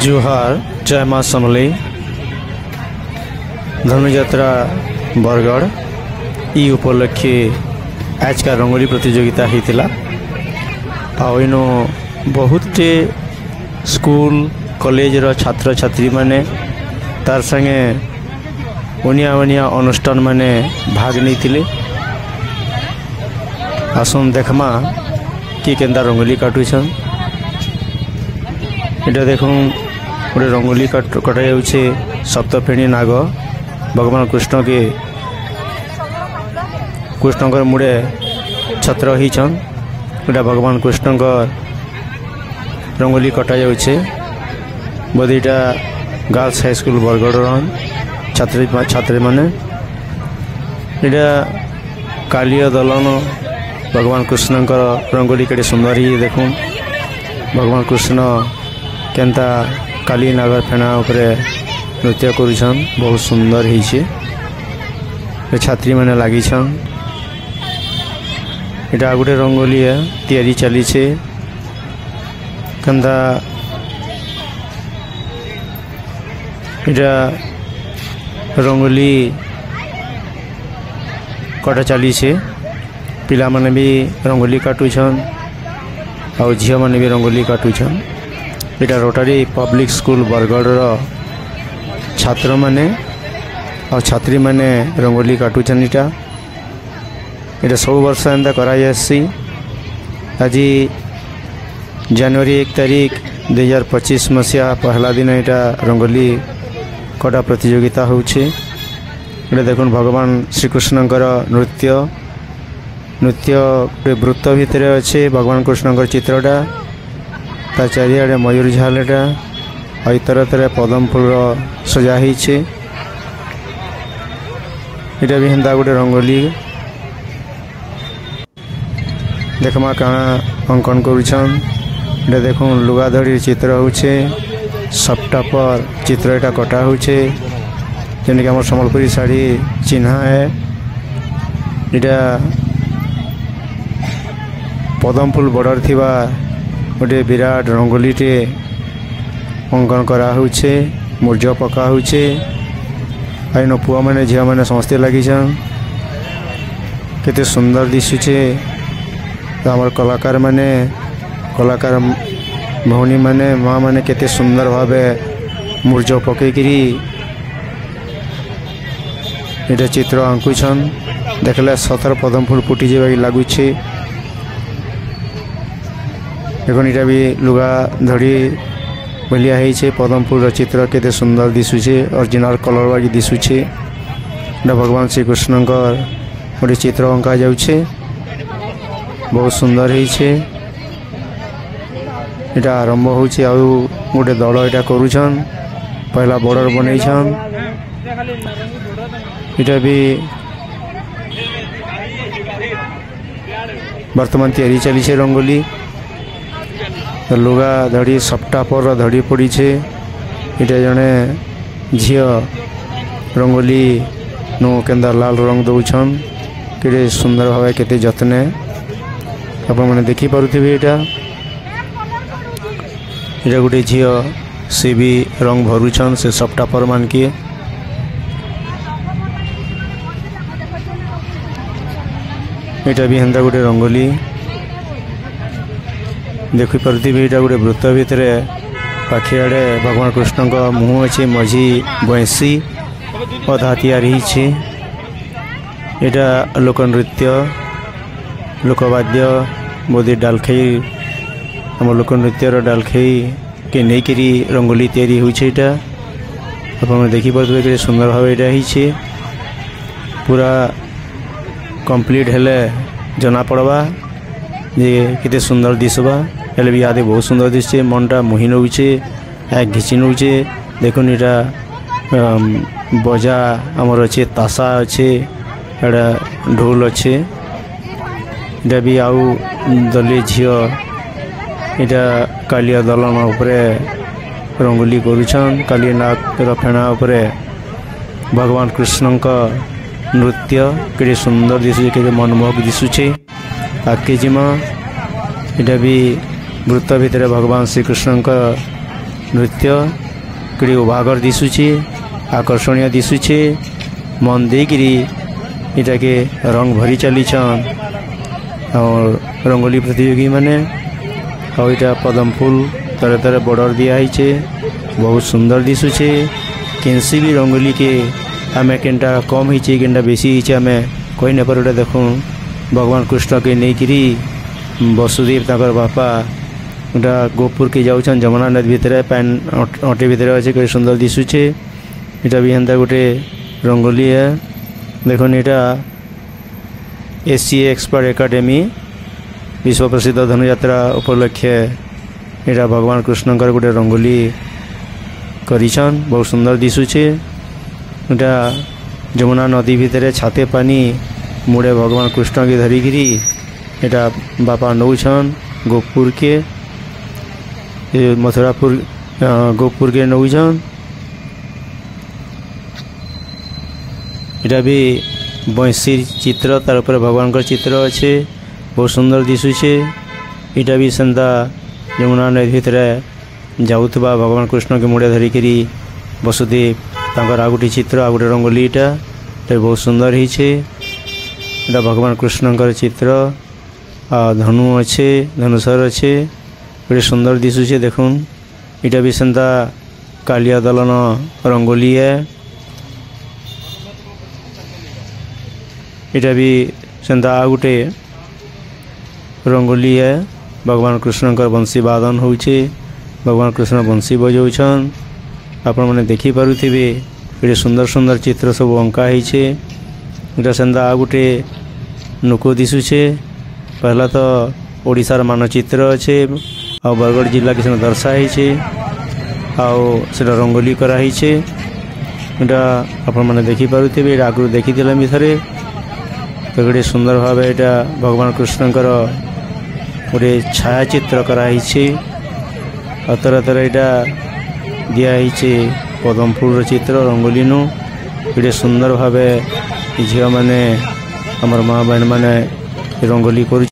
जुहार जय माँ समलेई धनुयात्रा बरगढ़ ई उपलक्षे आज का रंगोली प्रतियोगिता होता आनो बहुत स्कूल कॉलेज रो छात्र छात्री माने तार संगे ओनिया ओनिया अनुष्ठान माने भाग नहीं आसन देखमा कि केंदा रंगोली काटुछन इटा देखूँ गोटे रंगोली कटा जाऊे सप्तफेणी नाग भगवान कृष्ण के कृष्णकर मुड़े छत्र होचन इटा भगवान कृष्णकर रंगोली कटा जाऊे बोधे इटा गर्ल्स हाई स्कूल बरगढ़ छात्री छात्री माने इटा कालिया दलन भगवान कृष्णकर रंगोली केटे सुंदर ही देखूँ भगवान कृष्ण केंता काली नागर फेना उपरे नृत्य करुछन बहुत सुंदर है छात्री मैंने लगी इटा गोटे रंगोली है तैयारी चली केंता इटा रंगोली कटा चली पिला माने भी रंगोली काटुछन और झील माने भी रंगोली काटुछन इटा रोटारी पब्लिक स्कूल बरगढ़ छात्र माने और छात्री माने रंगोली काटुछन इटा सब वर्ष एंता करासी आज जनवरी 1 तारीख 2025 मसीहा पहला दिन इटा रंगोली कटा प्रतियोगिता होउछे इटा देखुन भगवान श्रीकृष्णकर नृत्य नृत्य वृत्त भितर अच्छे भगवान कृष्णकर चित्रटा ता चारिआडे मयूर झालटा और तरह तरह पदम फूल सजा होइछे इटा भी हेंता गोटे रंगोली देखमा काना अंकन करुछन इटा देखो लुगा धड़ी चित्र होछे सप्टा पर चित्र एटा कटा होछे जेने कि हमर संबलपुरी साड़ी चिन्हा है इटा पदम फूल बॉर्डर थिबा गोटे विराट रंगोली टे अंकन करा होछे मूर्ज पका होछे आइन पुआ माने झिया माने समस्ते लगिछन केते सुंदर दिसुचे तो हमर कलाकार माने कलाकार भौनी माने माँ माने केते सुंदर भावे मूर्ज पकईकरी इटा चित्र आंकुछन देखले सतर पदम फूल फुटी जाबा लागुछे देखो इटा भी लुगा धड़ी बलिया है पदम फूल चित्र केते सुंदर दिशुचे ओरिजिनल कलर बाकी दिशुचे इटा भगवान श्रीकृष्ण गोटे चित्र अंका जाऊे बहुत सुंदर है इटा आरंभ होचे आउ गोटे दल इटा करुछन पहला बॉर्डर बनईछन इटा भी वर्तमान तैयारी चली रंगोली लुगा धड़ी सप्टा पर धड़ी पड़ी छे इटा जने झियो रंगोली नो केंदा लाल रंग दौछन केते सुंदर भाव केते जतने आप मैंने देखी पारुथिबे इटा गोटे झियो से भी रंग भरुछन से सप्टा पर मान के इटा भी हेंदा गोटे रंगोली देखी पारुथिबे इटा गोटे वृत्त भितर पाखिआड़े भगवान कृष्ण का मुँह अच्छे मझी बैंसी अधा तैयारी इटा लोकनृत्य लोकवाद्य बोधे डालखई आम लोकनृत्यर डालखई के नहींकरी रंगोली तैयारी होइछे इटा आप देखी पारुथिबे कि सुंदर भाव इटा पूरा कंप्लीट हेले जना पड़वा जे केते सुंदर दिसबा हेले भी आदे बहुत सुंदर दिसछे मनटा मोहि नउछे घिची नउछे देखुन इटा बजा आमर अच्छे तासा अच्छे एटा ढोल अच्छे इटा भी आउ दले झियो इटा कालिया दलन उपरे रंगोली करुछन कालिया नाग फेना उपरे भगवान कृष्ण का नृत्य केते सुंदर दिसुचे केते मनमोहक दिसुचे आके जिमा इटा भी वृत्त भितर भगवान श्रीकृष्ण का नृत्य कि उभागर दिशुचे आकर्षणीय दिशुचे मन देकरी इटा के रंग भरी चलीछन और रंगोली प्रतियोगी माने और इटा पदम फूल तरह तरह बॉर्डर दिखाई बहुत सुंदर दिशुचे कैंसी भी रंगोली के आम केनटा कम होचे केनटा बेसी होचे आम कही न पर देखूँ भगवान कृष्ण के नहींकरी वसुदेव तकर बापा गोटा गोपुर के जाऊन जमुना नदी भितर पैन अटे भितर अच्छे कई सुंदर दिशुचे इटा भी हेन्ता गोटे रंगोली है देखो यहाँ एससी एक्सपर्ट एकेडमी विश्व प्रसिद्ध धनुयात्रा उपलक्षे यहाँ भगवान कृष्णकर गोटे रंगोली करिछन बहुत सुंदर दिशुचे यहाँ जमुना नदी भितर छाते पानी मुड़े भगवान कृष्ण के धरिकी यहाँ बापा नौछन गोपुर के मथुरापुर गोपुर के नौछन यहाँ भी बंशी चित्र तार पर भगवान का चित्र अच्छे बहुत सुंदर दिशुचे यहाँ भी सेंता यमुना नदी भितर जाऊा भगवान कृष्ण के मुड़े धरिकी वसुदेव तंकर आ गोटे चित्र आ गोटे रंगोली यहाँ बहुत सुंदर होइछे यहाँ भगवान कृष्णकर चित्र आ धनु अच्छे धनुषर अच्छे गोटे सुंदर दिशुचे देखून यहाँ भी सेंता कालिया दलन रंगोली है यहाँ भी सेंता आ गोटे रंगोली है भगवान कृष्णकर बंशी वादन होउछे भगवान कृष्ण बंशी बजाउछन आपण मैंने देखी पारुथिबे ये सुंदर सुंदर चित्र सब अंका होइछे यहाँ सेंता आ गोटे नुको दिशुचे पहला तो ओडिशार मानचित्र अच्छे आ बरगढ़ जिला के दर्शाई आटा रंगोली कराई यहाँ आपण मैंने देखी पारुथिबे आगु देखी थरे तो गोटे सुंदर भाव यहाँ भगवान कृष्णकर गोटे छायाचित्र कराई तरह तरह यहाँ दिखाई पदम फूल चित्र रंगोली नु गोटे सुंदर भाव झील मैंने आमर माँ बहन मैंने रंगोली कर